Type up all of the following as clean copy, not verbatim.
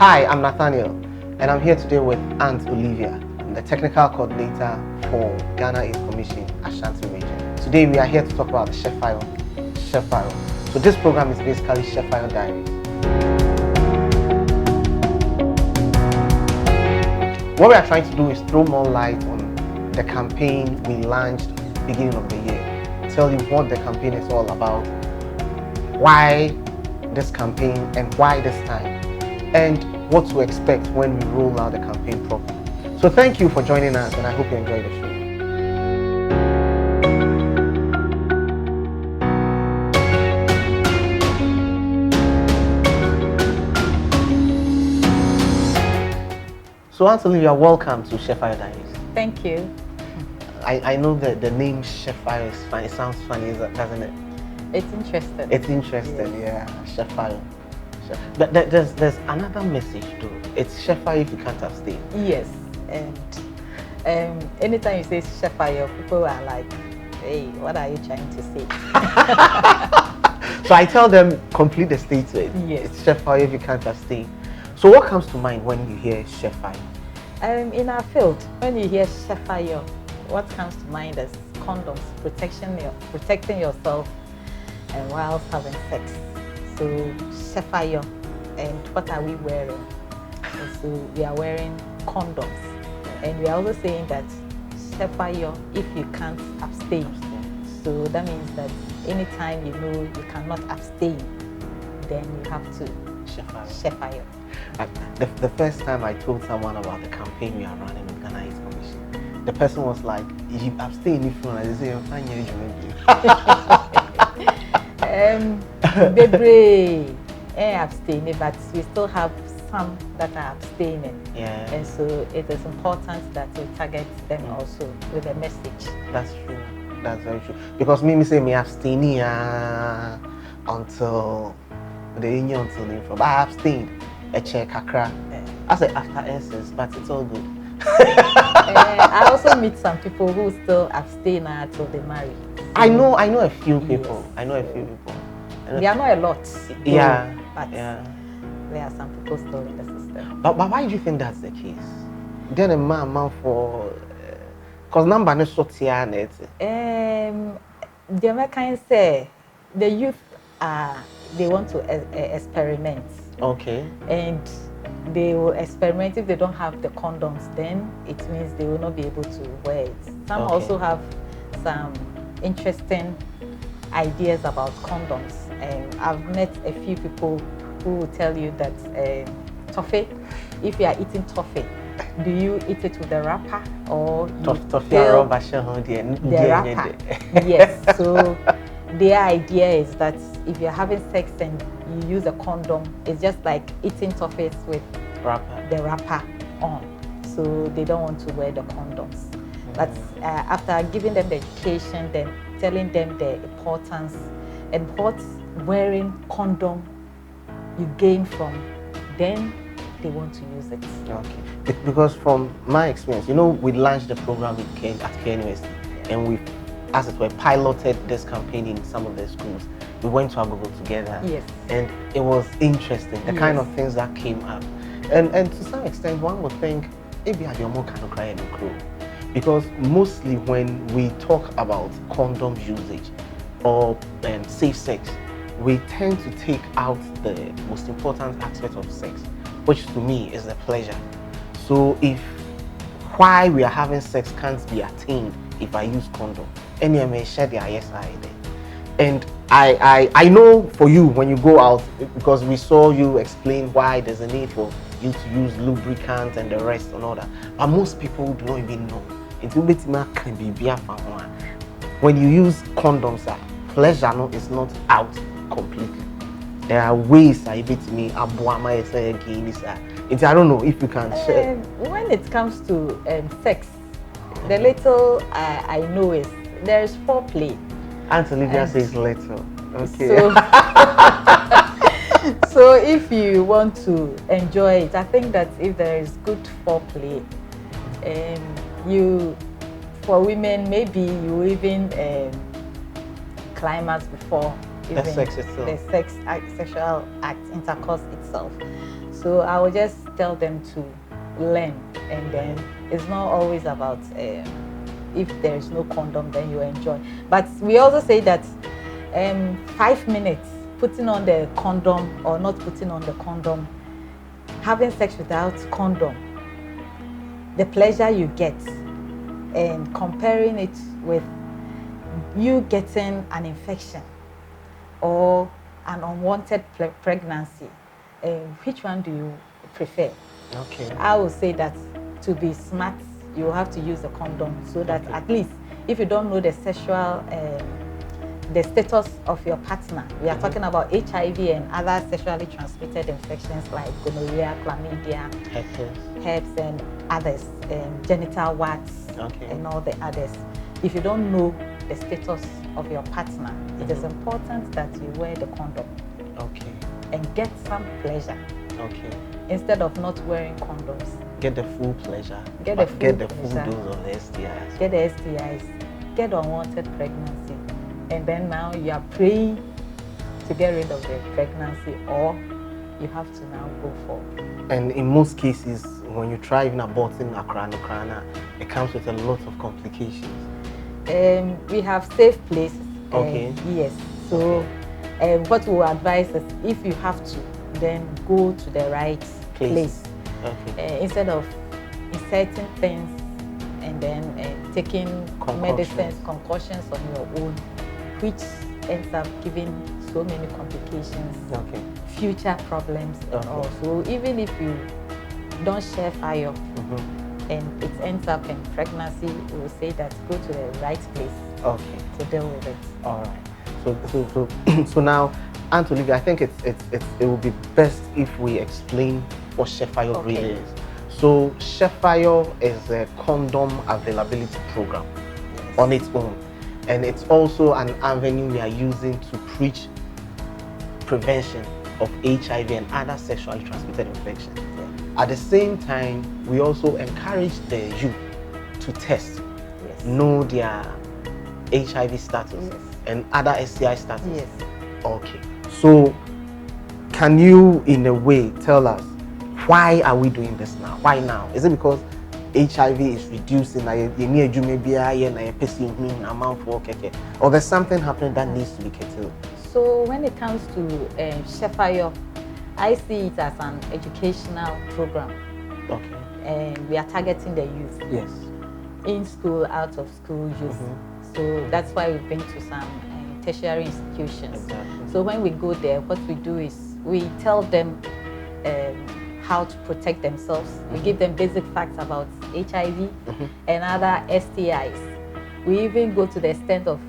Hi, I'm Nathaniel, and I'm here today with Aunt Olivia, the technical coordinator for Ghana Aid Commission, Ashanti Region. Today we are here to talk about the Hyɛ Fa Yɔ. So this program is basically Hyɛ Fa Yɔ Diaries. What we are trying to do is throw more light on the campaign we launched beginning of the year. Tell you what the campaign is all about, why this campaign and why this time, and what to expect when we roll out the campaign properly. So thank you for joining us, and I hope you enjoy the show. So Aunt Olivia, welcome to Hyɛ Fa Yɔ Diaries. Thank you. I know that the name Hyɛ Fa Yɔ is funny. It sounds funny, doesn't it? It's interesting. It's interesting, yes. Yeah. Hyɛ Fa Yɔ. But there's another message too. It's Hyɛ Fa Yɔ if you can't abstain. Yes, and anytime you say Hyɛ Fa Yɔ, people are like, "Hey, what are you trying to say?" So I tell them complete the statement. Yes. It's Hyɛ Fa Yɔ if you can't abstain. So what comes to mind when you hear Hyɛ Fa Yɔ? In our field, when you hear Hyɛ Fa Yɔ, what comes to mind is condoms, protecting yourself, and whilst having sex. So Hyɛ Fa Yɔ, and what are we wearing? And so we are wearing condoms, and we are also saying that Hyɛ Fa Yɔ if you can't abstain. So that means that anytime you know you cannot abstain, then you have to Hyɛ Fa Yɔ. The first time I told someone about the campaign we are running with Ghana Aid Commission, the person was like, "You abstain if you want." I say, "I'm fine, Bebre abstaining, but we still have some that are abstaining. Yeah. And so it is important that we target them also with a message. That's true. That's very true. Because me say me abstain until the union until the info. But I abstained. A check kakra. I say after essence, but it's all good. I also meet some people who still abstain until they marry. I know a few people. Yes. I know a few people. There are not a lot. Yeah. But yeah. There are some people still in the system. But why do you think that's the case? Then a man for because number no sort here. The Americans say the youth they want to experiment. Okay. And they will experiment. If they don't have the condoms, then it means they will not be able to wear it. Some also have some interesting ideas about condoms. And I've met a few people who will tell you that toffee, if you are eating toffee, do you eat it with the wrapper or toffee the wrapper? Yes. So their idea is that if you're having sex and you use a condom, it's just like eating toffees with the wrapper on. So they don't want to wear the condoms. But after giving them the education, then telling them the importance and what wearing condom you gain from, then they want to use it. Okay. Because from my experience, we launched the program at KNUST, and we, as it were, piloted this campaign in some of the schools. We went to Agogo together. Yes. And it was interesting, the kind of things that came up. And to some extent, one would think, maybe I more kind of cry and crow. Because mostly when we talk about condom usage or safe sex, we tend to take out the most important aspect of sex, which to me is the pleasure. So if why we are having sex can't be attained if I use condom, and you may share the ISI there. And I know for you when you go out, because we saw you explain why there's a need for you to use lubricant and the rest and all that. But most people do not even know. When you use condoms, pleasure is not out completely. There are ways I beat me I don't know if you can share. When it comes to sex, the little I know is there's foreplay. Aunt Olivia says little. Okay. So if you want to enjoy it, I think that if there is good foreplay, for women, maybe you even climax before the sex itself. The sex act, sexual act, intercourse itself. So I will just tell them to learn, and then it's not always about if there is no condom, then you enjoy. But we also say that 5 minutes putting on the condom or not putting on the condom, having sex without condom, the pleasure you get, and comparing it with you getting an infection or an unwanted pregnancy, which one do you prefer? Okay. I would say that to be smart, you have to use a condom, so that at least if you don't know the sexual, the status of your partner, we are talking about HIV and other sexually transmitted infections like gonorrhea, chlamydia, herpes and others, genital warts, and all the others. If you don't know the status of your partner, it is important that you wear the condom. Okay. And get some pleasure. Okay. Instead of not wearing condoms. Get the full pleasure. Get the full dose of the STIs. Get the STIs. Get unwanted pregnancy. And then now you are praying to get rid of the pregnancy, or you have to now go for. And in most cases, when you try even aborting a it comes with a lot of complications. We have safe places. Okay. Yes. So what we advise is, if you have to, then go to the right place. Okay. Instead of inserting things and then taking medicines, concussions on your own, which ends up giving so many complications, future problems and all. So even if you don't share fire and it ends up in pregnancy, we will say that go to the right place to deal with it. All right. So now, Aunt Olivia, I think it would be best if we explain what Hyɛ Fa Yɔ really is. So Hyɛ Fa Yɔ is a condom availability program on its own, and it's also an avenue we are using to preach prevention of HIV and other sexually transmitted infections. At the same time, we also encourage the youth to test, know their HIV status and other STI status. Okay. So can you, in a way, tell us, why are we doing this now? Why now? Is it because HIV is reducing, or there's something happening that needs to be curtailed? So when it comes to Hyɛ Fa Yɔ, I see it as an educational program. Okay. And we are targeting the youth. Yes. In school, out of school youth. So that's why we've been to some tertiary institutions. Exactly. So when we go there, what we do is we tell them how to protect themselves. We give them basic facts about HIV and other STIs. We even go to the extent of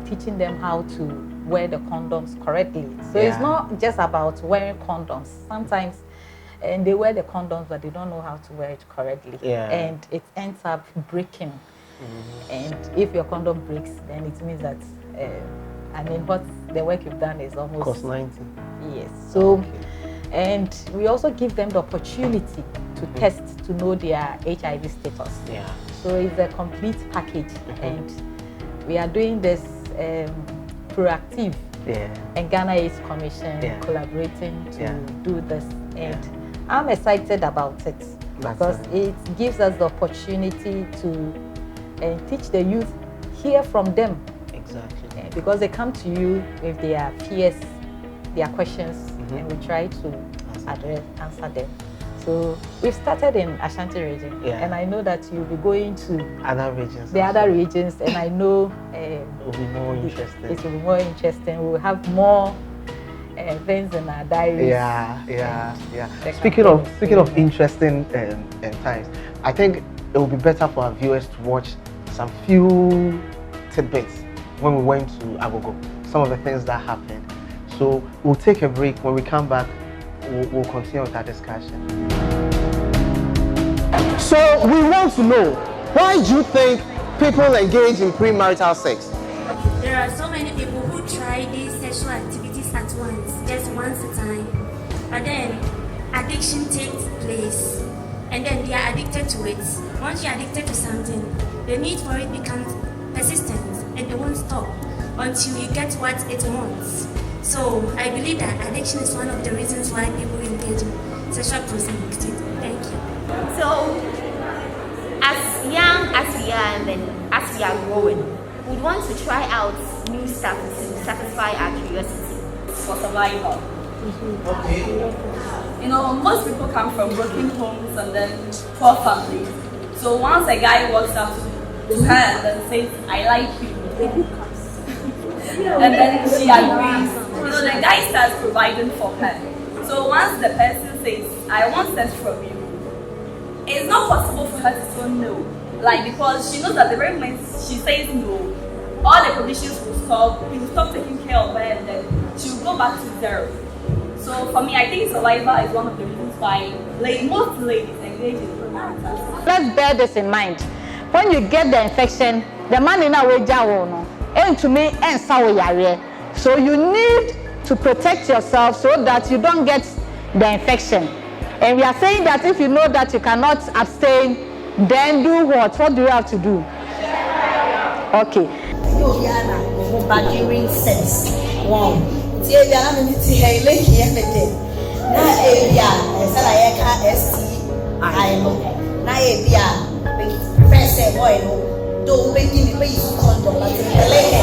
teaching them how to wear the condoms correctly. So it's not just about wearing condoms. Sometimes they wear the condoms, but they don't know how to wear it correctly. And it ends up breaking. And if your condom breaks, then it means that what the work you've done is almost cost 90. Yes. So and we also give them the opportunity to test to know their HIV status. So it's a complete package, and we are doing this Proactif and Ghana AIDS Commission collaborating to do this, and I'm excited about it because it gives us the opportunity to teach the youth, hear from them. Exactly. Because they come to you with their fears, their questions, and we try to answer them. So we've started in Ashanti Region, and I know that you'll be going to other regions. The other regions, and I know it will be more interesting. It will be more interesting. We'll have more things in our diaries. Speaking of interesting times, I think it will be better for our viewers to watch some few tidbits when we went to Agogo, some of the things that happened. So we'll take a break. When we come back, we'll continue with our discussion. So we want to know, why do you think people engage in premarital sex? There are so many people who try these sexual activities at once, just once a time. But then addiction takes place, and then they are addicted to it. Once you're addicted to something, the need for it becomes persistent and they won't stop. until you get what it wants. So I believe that addiction is one of the reasons why people engage in sexual promiscuity. Thank you. So, as young as we are and then as we are growing, we want to try out new stuff to satisfy our curiosity. For survival. Okay. You know, most people come from broken homes and then poor families. So once a guy walks up to her and then says, "I like you," and then she agrees, you know, the guy starts providing for her. So once the person says, "I want sex from you," it's not possible for her to say no. Like, because she knows that the very moment she says no, all the provisions will stop, he will stop taking care of her, and then she will go back to zero. So for me, I think survival is one of the reasons why most ladies engage in pregnancies. Let's bear this in mind. When you get the infection, the man in our jaw, and to me, and so you need to protect yourself so that you don't get the infection. And we are saying that if you know that you cannot abstain, then do what? What do you have to do? Okay. During sex, wow. See, we are not to hear like everything. Na area, STI no. Na area, first boy no. Don't make me use condom, but like